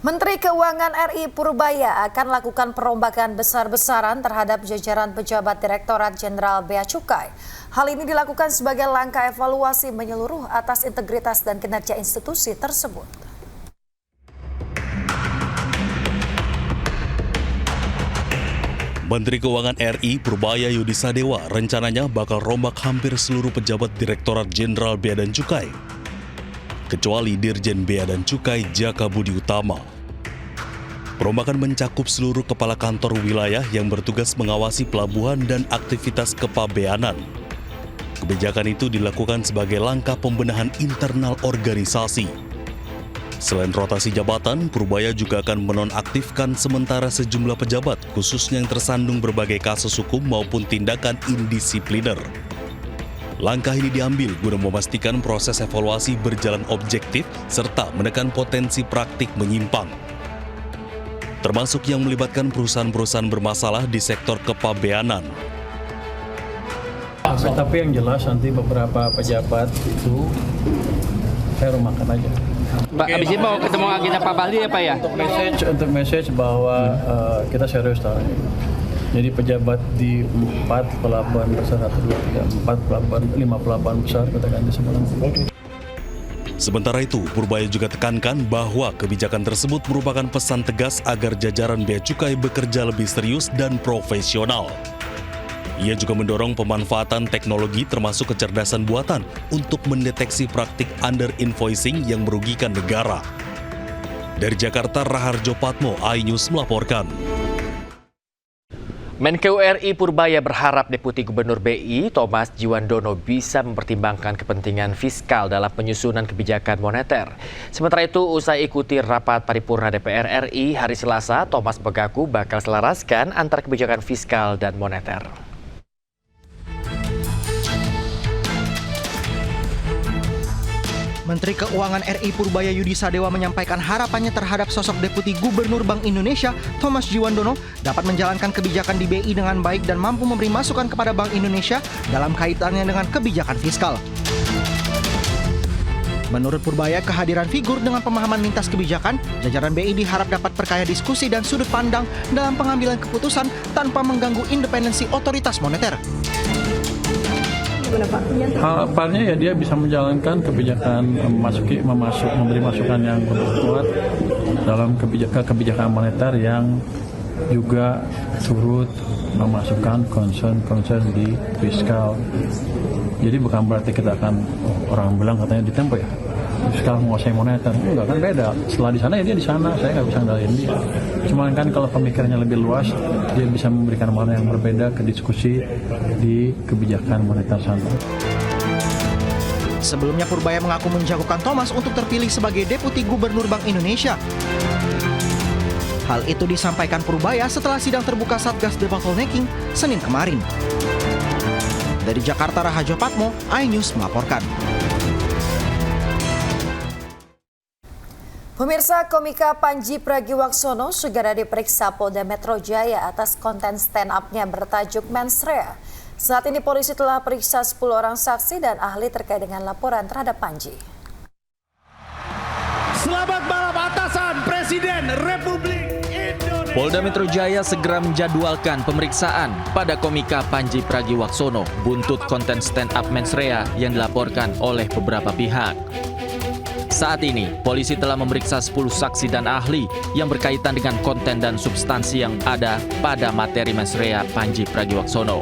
Menteri Keuangan RI Purbaya akan lakukan perombakan besar-besaran terhadap jajaran pejabat Direktorat Jenderal Bea Cukai. Hal ini dilakukan sebagai langkah evaluasi menyeluruh atas integritas dan kinerja institusi tersebut. Menteri Keuangan RI Purbaya Yudisadewa rencananya bakal rombak hampir seluruh pejabat Direktorat Jenderal Bea dan Cukai, kecuali Dirjen Bea dan Cukai Jaka Budi Utama. Perombakan mencakup seluruh kepala kantor wilayah yang bertugas mengawasi pelabuhan dan aktivitas kepabeanan. Kebijakan itu dilakukan sebagai langkah pembenahan internal organisasi. Selain rotasi jabatan, Purbaya juga akan menonaktifkan sementara sejumlah pejabat, khususnya yang tersandung berbagai kasus hukum maupun tindakan indisipliner. Langkah ini diambil guna memastikan proses evaluasi berjalan objektif serta menekan potensi praktik menyimpang, termasuk yang melibatkan perusahaan-perusahaan bermasalah di sektor kepabeanan. Tapi yang jelas nanti beberapa pejabat itu saya rumahkan aja. Pak, abis ini mau ketemu agenda Pak Bahli ya Pak ya? Untuk message bahwa kita serius tahu. Jadi pejabat di 4 pelabuhan besar, 1, 2, 3, 4 pelabuhan, 5 pelabuhan besar kita ganti semua. Sementara itu, Purbaya juga tekankan bahwa kebijakan tersebut merupakan pesan tegas agar jajaran Bea Cukai bekerja lebih serius dan profesional. Ia juga mendorong pemanfaatan teknologi termasuk kecerdasan buatan untuk mendeteksi praktik under invoicing yang merugikan negara. Dari Jakarta, Raharjo Patmo, iNews melaporkan. Menkeu RI Purbaya berharap Deputi Gubernur BI Thomas Jiwandono bisa mempertimbangkan kepentingan fiskal dalam penyusunan kebijakan moneter. Sementara itu, usai ikuti rapat paripurna DPR RI hari Selasa, Thomas mengaku bakal selaraskan antara kebijakan fiskal dan moneter. Menteri Keuangan RI Purbaya Yudisadewa menyampaikan harapannya terhadap sosok Deputi Gubernur Bank Indonesia Thomas Jiwandono dapat menjalankan kebijakan di BI dengan baik dan mampu memberi masukan kepada Bank Indonesia dalam kaitannya dengan kebijakan fiskal. Menurut Purbaya, kehadiran figur dengan pemahaman lintas kebijakan, jajaran BI diharap dapat perkaya diskusi dan sudut pandang dalam pengambilan keputusan tanpa mengganggu independensi otoritas moneter. Harapannya ya dia bisa menjalankan kebijakan memberi masukan yang kuat dalam kebijakan moneter yang juga turut memasukkan concern di fiskal. Jadi bukan berarti kita akan orang bilang katanya di Tempo ya fiskal menguasai moneter, enggak kan beda. Setelah di sana ya dia di sana, saya nggak bisa ngendaliin dia. Cuman kan kalau pemikirannya lebih luas, dia bisa memberikan makna yang berbeda ke diskusi di kebijakan moneter sana. Sebelumnya Purbaya mengaku menjagokan Thomas untuk terpilih sebagai Deputi Gubernur Bank Indonesia. Hal itu disampaikan Purbaya setelah sidang terbuka Satgas Debottlenecking Senin kemarin. Dari Jakarta, Raharjo Patmo, iNews melaporkan. Pemirsa, komika Panji Pragiwaksono segera diperiksa Polda Metro Jaya atas konten stand up-nya bertajuk Mensrea. Saat ini polisi telah periksa 10 orang saksi dan ahli terkait dengan laporan terhadap Panji. Selamat malam atasan Presiden Republik Indonesia. Polda Metro Jaya segera menjadwalkan pemeriksaan pada komika Panji Pragiwaksono buntut konten stand up Mensrea yang dilaporkan oleh beberapa pihak. Saat ini, polisi telah memeriksa 10 saksi dan ahli yang berkaitan dengan konten dan substansi yang ada pada materi Mensrea Panji Pragiwaksono.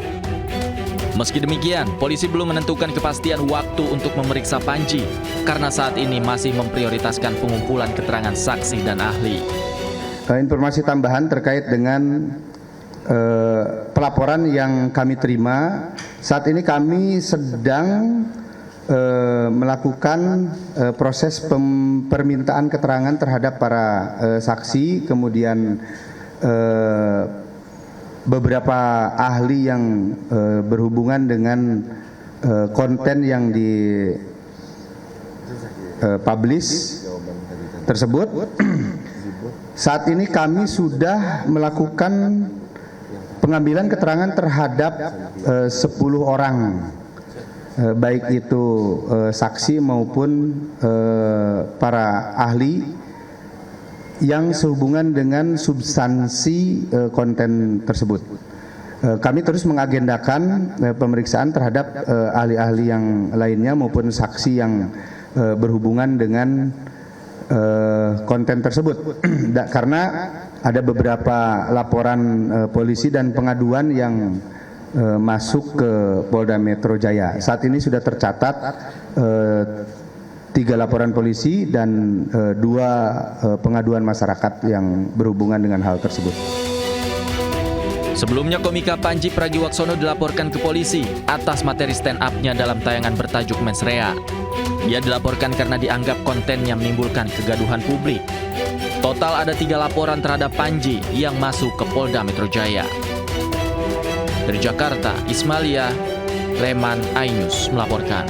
Meski demikian, polisi belum menentukan kepastian waktu untuk memeriksa Panji karena saat ini masih memprioritaskan pengumpulan keterangan saksi dan ahli. Informasi tambahan terkait dengan pelaporan yang kami terima, saat ini kami sedang melakukan proses permintaan keterangan terhadap para saksi, kemudian beberapa ahli yang berhubungan dengan konten yang dipublish tersebut. Saat ini kami sudah melakukan pengambilan keterangan terhadap 10 orang. Baik itu saksi maupun para ahli yang sehubungan dengan substansi konten tersebut. Kami terus mengagendakan pemeriksaan terhadap ahli-ahli yang lainnya maupun saksi yang berhubungan dengan konten tersebut. Karena ada beberapa laporan polisi dan pengaduan yang masuk ke Polda Metro Jaya. Saat ini sudah tercatat 3 laporan polisi dan 2 pengaduan masyarakat yang berhubungan dengan hal tersebut. Sebelumnya komika Panji Pragiwaksono dilaporkan ke polisi atas materi stand up-nya dalam tayangan bertajuk Mens Rea. Dia dilaporkan karena dianggap kontennya menimbulkan kegaduhan publik. Total ada 3 laporan terhadap Panji yang masuk ke Polda Metro Jaya. Dari Jakarta, Ismalia, Leman Ainus melaporkan.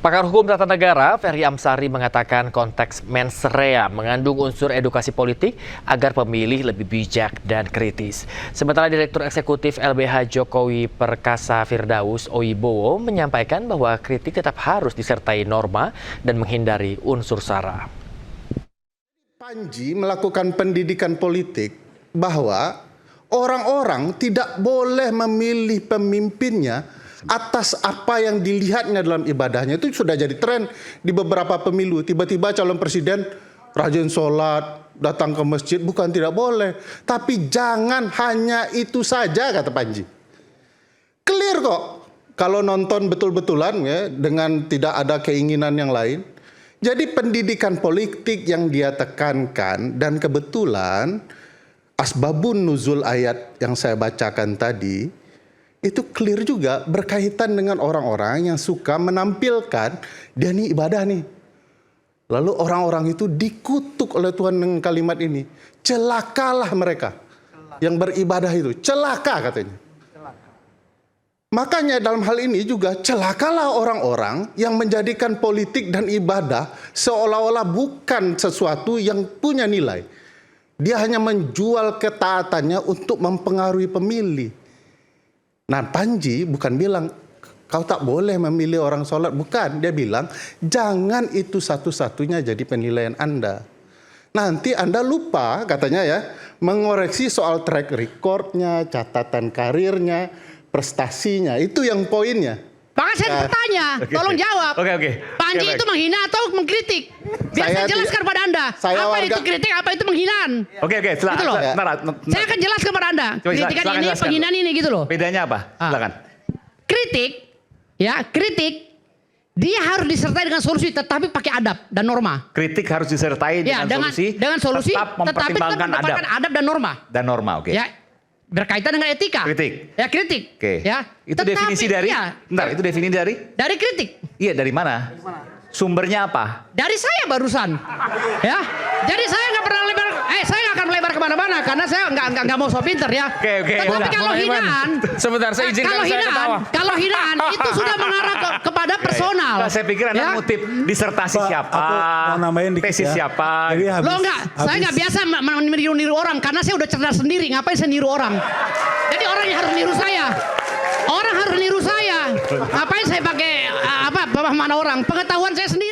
Pakar Hukum Tata Negara Ferry Amsari mengatakan konteks Mens Rea mengandung unsur edukasi politik agar pemilih lebih bijak dan kritis. Sementara Direktur Eksekutif LBH Jokowi Perkasa Firdaus Oibowo menyampaikan bahwa kritik tetap harus disertai norma dan menghindari unsur sara. Panji melakukan pendidikan politik bahwa orang-orang tidak boleh memilih pemimpinnya atas apa yang dilihatnya dalam ibadahnya. Itu sudah jadi tren di beberapa pemilu. Tiba-tiba calon presiden rajin sholat, datang ke masjid, bukan tidak boleh. Tapi jangan hanya itu saja, kata Panji. Clear kok kalau nonton betul-betulan ya, dengan tidak ada keinginan yang lain. Jadi pendidikan politik yang dia tekankan, dan kebetulan asbabun nuzul ayat yang saya bacakan tadi itu clear juga berkaitan dengan orang-orang yang suka menampilkan dia nih ibadah nih. Lalu orang-orang itu dikutuk oleh Tuhan dengan kalimat ini. Celakalah mereka yang beribadah itu. Celaka katanya. Makanya dalam hal ini juga celakalah orang-orang yang menjadikan politik dan ibadah seolah-olah bukan sesuatu yang punya nilai. Dia hanya menjual ketaatannya untuk mempengaruhi pemilih. Nah, Panji bukan bilang kau tak boleh memilih orang sholat. Bukan, dia bilang jangan itu satu-satunya jadi penilaian Anda. Nanti Anda lupa katanya ya, mengoreksi soal track recordnya, catatan karirnya, prestasinya. Itu yang poinnya. Makanya saya bertanya, tolong jawab. Panji itu menghina atau mengkritik? Biar saya jelaskan pada Anda. Apa itu kritik, apa itu penghinaan. Gitu loh. Saya akan jelaskan pada Anda. Kritikan ini, penghinaan ini gitu loh. Bedanya apa? Silakan. Kritik, dia harus disertai dengan solusi, tetapi pakai adab dan norma. Kritik harus disertai dengan solusi, tetap mempertimbangkan adab dan norma. Dan norma, oke. Ya, berkaitan dengan etika. Kritik. Ya, kritik. Oke. Ya. Itu definisi dari? Bentar, itu definisi dari? Dari kritik. Iya, dari mana? Sumbernya apa? Dari saya barusan. Ya. Jadi saya nggak pernah lebar, saya nggak akan melebar kemana-mana karena saya nggak mau so pinter ya. Oke. Tetapi kalau hinaan, sebentar saya izinkan kalau hinaan itu sudah mengarah kepada personal. Saya pikir Anda ngutip disertasi siapa, tesis siapa. Lo enggak, saya nggak biasa meniru orang karena saya udah cerdas sendiri. Ngapain saya niru orang? Jadi orang yang harus niru saya. Orang harus niru saya. Ngapain saya pakai pemahaman orang? Pengetahuan saya sendiri.